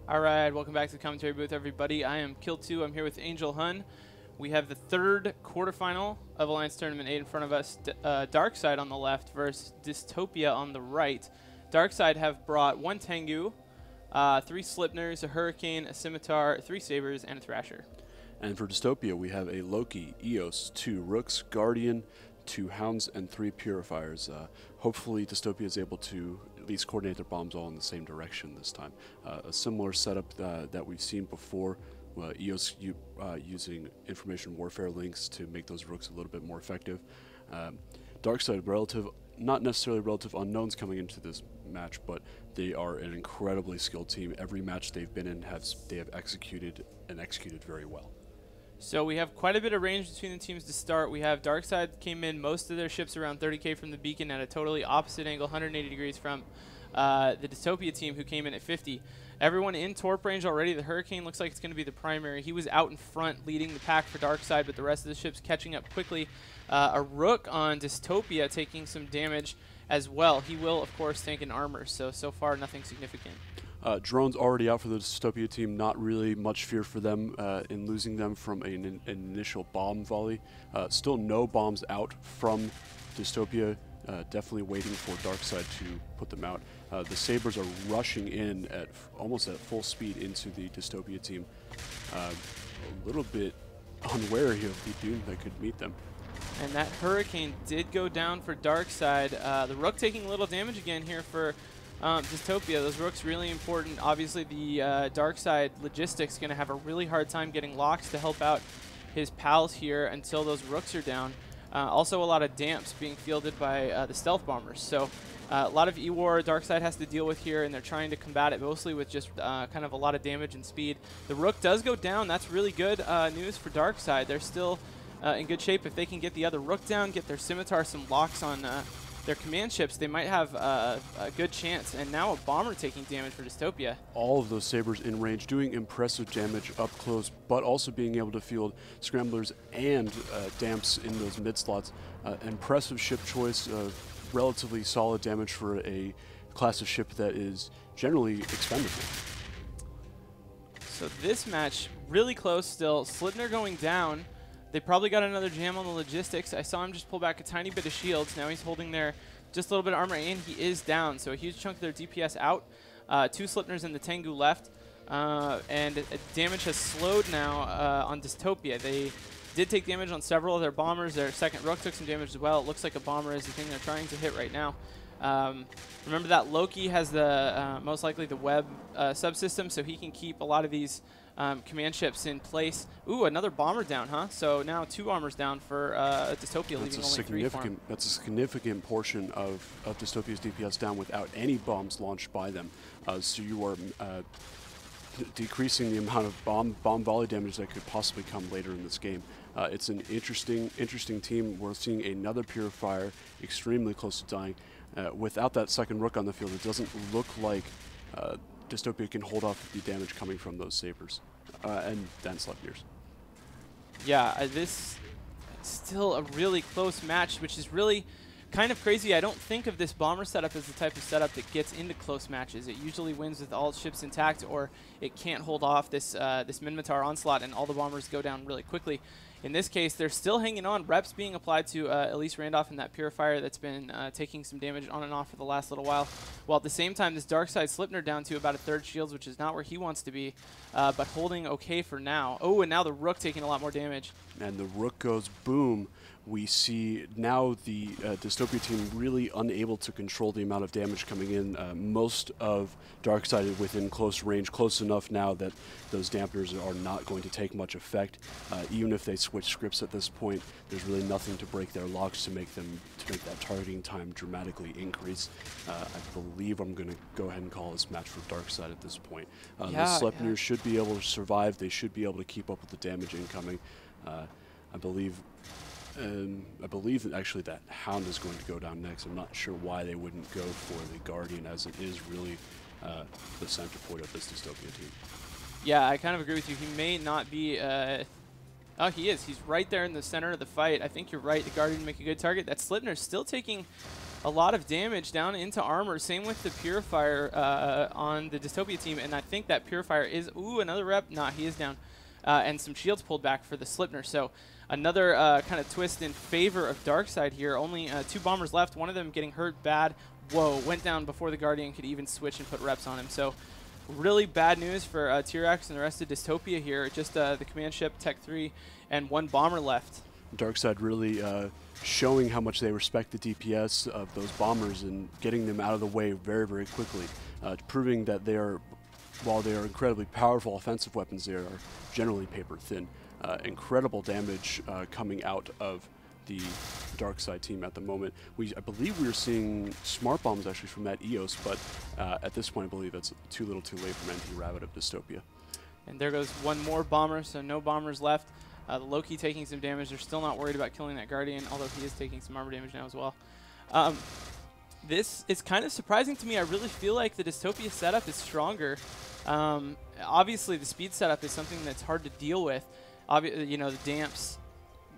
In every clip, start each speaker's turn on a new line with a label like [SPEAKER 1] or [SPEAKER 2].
[SPEAKER 1] Alright, welcome back to the commentary booth, everybody. I am Kill2. I'm here with Angel Hun. We have the third quarterfinal of Alliance Tournament 8 in front of us. Darkside on the left versus Dystopia on the right. Darkside have brought one Tengu, 3 Slipners, a Hurricane, a Scimitar, 3 Sabers, and a Thrasher.
[SPEAKER 2] And for Dystopia, we have a Loki, Eos, 2 Rooks, Guardian, 2 Hounds, and 3 Purifiers. Hopefully Dystopia is able to at least coordinate their bombs all in the same direction this time. A similar setup that we've seen before, EOS using information warfare links to make those Rooks a little bit more effective. Darkside, not necessarily relative unknowns coming into this match, but they are an incredibly skilled team. Every match they've been in, they have executed very well.
[SPEAKER 1] So we have quite a bit of range between the teams to start. We have Darkside came in most of their ships around 30k from the beacon at a totally opposite angle, 180 degrees from the Dystopia team, who came in at 50. Everyone in Torp range already. The Hurricane looks like it's going to be the primary. He was out in front leading the pack for Darkside, but the rest of the ships catching up quickly. A Rook on Dystopia taking some damage as well. He will, of course, tank an armor, so far nothing significant.
[SPEAKER 2] Drones already out for the Dystopia team, not really much fear for them in losing them from an initial bomb volley. Still no bombs out from Dystopia, definitely waiting for Darkside to put them out. The Sabers are rushing in at almost at full speed into the Dystopia team. A little bit unwary of the doom that could meet them.
[SPEAKER 1] And that Hurricane did go down for Darkside. The Rook taking a little damage again here for Dystopia. Those Rooks really important. Obviously, the Darkside logistics going to have a really hard time getting locks to help out his pals here until those Rooks are down. Also, a lot of damps being fielded by the Stealth Bombers. So a lot of E-War Darkside has to deal with here, and they're trying to combat it mostly with just kind of a lot of damage and speed. The Rook does go down. That's really good news for Darkside. They're still in good shape. If they can get the other Rook down, get their Scimitar some locks on their command ships, they might have a good chance. And now a Bomber taking damage for Dystopia.
[SPEAKER 2] All of those Sabers in range doing impressive damage up close, but also being able to field Scramblers and Damps in those mid slots. Impressive ship choice, relatively solid damage for a class of ship that is generally expendable.
[SPEAKER 1] So this match, really close still. Slipner going down. They probably got another jam on the logistics. I saw him just pull back a tiny bit of shields. Now he's holding there just a little bit of armor, and he is down. So a huge chunk of their DPS out. 2 Slipners and the Tengu left. And damage has slowed now on Dystopia. They did take damage on several of their bombers. Their second Rook took some damage as well. It looks like a bomber is the thing they're trying to hit right now. Remember that Loki has the most likely the web subsystem, so he can keep a lot of these command ships in place. Ooh, another bomber down, huh? So now 2 armors down for Dystopia, leaving only 3 farm.
[SPEAKER 2] That's a significant portion of Dystopia's DPS down without any bombs launched by them. So you are decreasing the amount of bomb volley damage that could possibly come later in this game. It's an interesting team. We're seeing another Purifier extremely close to dying. Without that second Rook on the field, it doesn't look like Dystopia can hold off the damage coming from those Sabers and Sleipnirs.
[SPEAKER 1] Yeah, this is still a really close match, which is really kind of crazy. I don't think of this bomber setup as the type of setup that gets into close matches. It usually wins with all ships intact, or it can't hold off this this Minmatar onslaught and all the bombers go down really quickly. In this case, they're still hanging on. Reps being applied to Elise Randolph and that Purifier that's been taking some damage on and off for the last little while. While at the same time, this Darkside Slipner down to about a 3rd shields, which is not where he wants to be, but holding okay for now. Oh, and now the Rook taking a lot more damage. And
[SPEAKER 2] the Rook goes boom. We see now the Dystopia team really unable to control the amount of damage coming in. Most of Darkside within close range, close enough now that those dampers are not going to take much effect. Even if they switch scripts at this point, there's really nothing to break their locks to make that targeting time dramatically increase. I believe I'm going to go ahead and call this match for Darkside at this point. The Sleipnir should be able to survive. They should be able to keep up with the damage incoming. I believe that actually that Hound is going to go down next. I'm not sure why they wouldn't go for the Guardian, as it is really the center point of this Dystopia team.
[SPEAKER 1] Yeah, I kind of agree with you. He may not be... oh, he is. He's right there in the center of the fight. I think you're right. The Guardian make a good target. That Slipner's still taking a lot of damage down into armor. Same with the Purifier on the Dystopia team, and I think that Purifier is, ooh, another rep. Nah, he is down. And some shields pulled back for the Slipner. So another kind of twist in favor of Darkside here. Only 2 bombers left, one of them getting hurt bad. Whoa, went down before the Guardian could even switch and put reps on him. So really bad news for T-Rex and the rest of Dystopia here. Just the command ship, Tech 3, and 1 bomber left.
[SPEAKER 2] Darkside really showing how much they respect the DPS of those bombers and getting them out of the way very, very quickly, proving that they are, while they are incredibly powerful offensive weapons, they are generally paper thin. Incredible damage coming out of the Darkside team at the moment. I believe we are seeing smart bombs actually from that EOS, but at this point I believe it's too little too late from NT Rabbit of Dystopia.
[SPEAKER 1] And there goes 1 more bomber, so no bombers left. The Loki taking some damage. They're still not worried about killing that Guardian, although he is taking some armor damage now as well. This is kind of surprising to me. I really feel like the Dystopia setup is stronger. Obviously, the speed setup is something that's hard to deal with. You know, the damps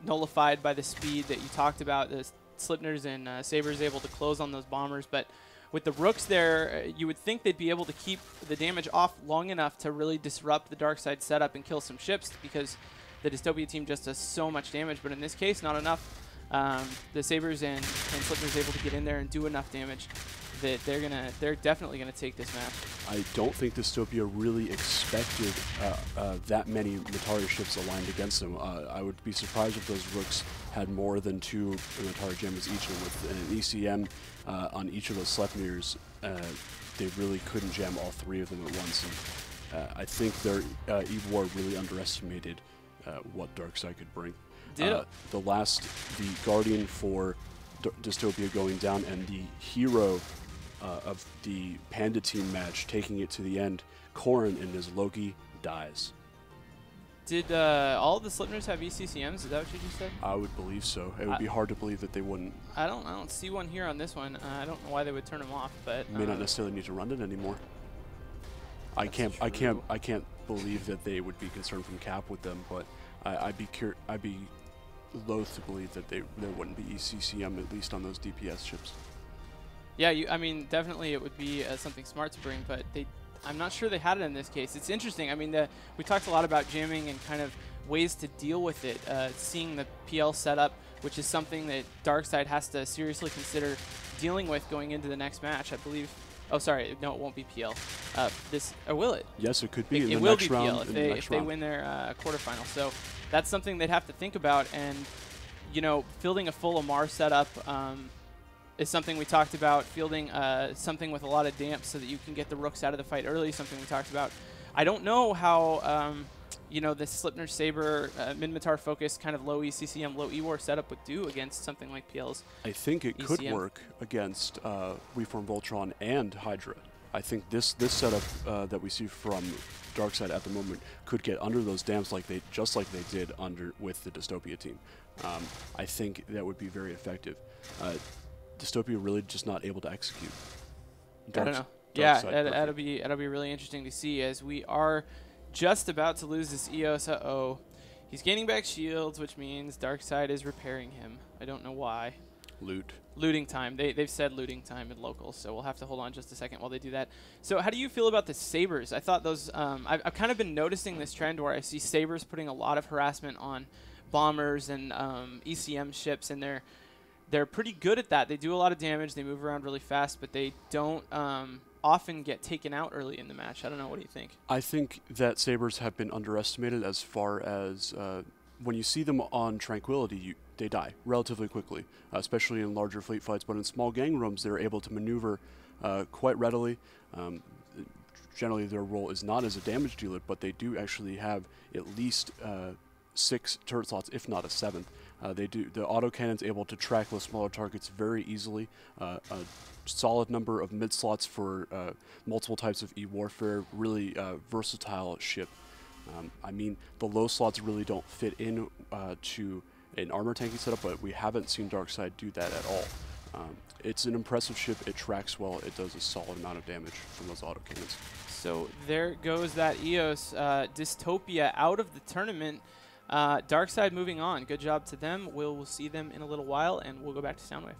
[SPEAKER 1] nullified by the speed that you talked about. The Slipners and Sabers able to close on those bombers, but with the Rooks there, you would think they'd be able to keep the damage off long enough to really disrupt the Darkside setup and kill some ships, because the Dystopia team just does so much damage, but in this case, not enough. The Sabers and Slipners able to get in there and do enough damage that they're definitely gonna take this match.
[SPEAKER 2] I don't think Dystopia really expected that many Matari ships aligned against them. I would be surprised if those Rooks had more than 2 Matari jammers each, and with an ECM on each of those Sleipnirs, they really couldn't jam all 3 of them at once. And I think their Eve War really underestimated what Darkside could bring. The Guardian for Dystopia going down, and the hero of the Panda team match taking it to the end, Corrin and his Loki, dies.
[SPEAKER 1] Did all of the Slipners have ECCMs? Is that what you just said?
[SPEAKER 2] I would believe so. It would be hard to believe that they wouldn't. I
[SPEAKER 1] don't see one here on this one. I don't know why they would turn them off, but
[SPEAKER 2] may not necessarily need to run it anymore. I can't believe that they would be concerned from cap with them, but I'd be loath to believe that there wouldn't be ECCM, at least on those DPS ships.
[SPEAKER 1] Yeah, I mean, definitely it would be something smart to bring, but I'm not sure they had it in this case. It's interesting. I mean, we talked a lot about jamming and kind of ways to deal with it. Seeing the PL setup, which is something that Darkside has to seriously consider dealing with going into the next match, I believe. Oh, sorry, no, it won't be PL. Or will it?
[SPEAKER 2] Yes, it could be.
[SPEAKER 1] It will be PL if they win their quarterfinal. So that's something they'd have to think about. And, you know, fielding a full Amar setup is something we talked about. Fielding something with a lot of damp so that you can get the Rooks out of the fight early, something we talked about. I don't know how, you know, the Slipner Saber mid-Matar focus kind of low ECCM, low E-War setup would do against something like PL's.
[SPEAKER 2] I think it could work against Reform Voltron and Hydra. I think this setup that we see from Darkside at the moment could get under those dams just like they did with the Dystopia team. I think that would be very effective. Dystopia really just not able to execute.
[SPEAKER 1] I don't know. Yeah, that'll be really interesting to see, as we are just about to lose this EOS. Uh-oh. He's gaining back shields, which means Darkside is repairing him. I don't know why. Looting time. They've said looting time in locals, so we'll have to hold on just a second while they do that. So how do you feel about the Sabers? I thought those I've kind of been noticing this trend where I see Sabers putting a lot of harassment on bombers and ECM ships, and they're pretty good at that. They do a lot of damage. They move around really fast, but they don't often get taken out early in the match. I don't know. What do you think?
[SPEAKER 2] I think that Sabers have been underestimated as far as when you see them on Tranquility, they die relatively quickly, especially in larger fleet fights. But in small gang rooms, they're able to maneuver quite readily. Generally, their role is not as a damage dealer, but they do actually have at least 6 turret slots, if not a 7th. The autocannon's able to track those smaller targets very easily. A solid number of mid slots for multiple types of E-warfare. Really versatile ship. I mean, the low slots really don't fit in to an armor tanking setup, but we haven't seen Darkside do that at all. It's an impressive ship. It tracks well. It does a solid amount of damage from those autocannons. So
[SPEAKER 1] there goes that EOS. Dystopia out of the tournament. Darkside moving on. Good job to them. We'll see them in a little while, and we'll go back to Soundwave.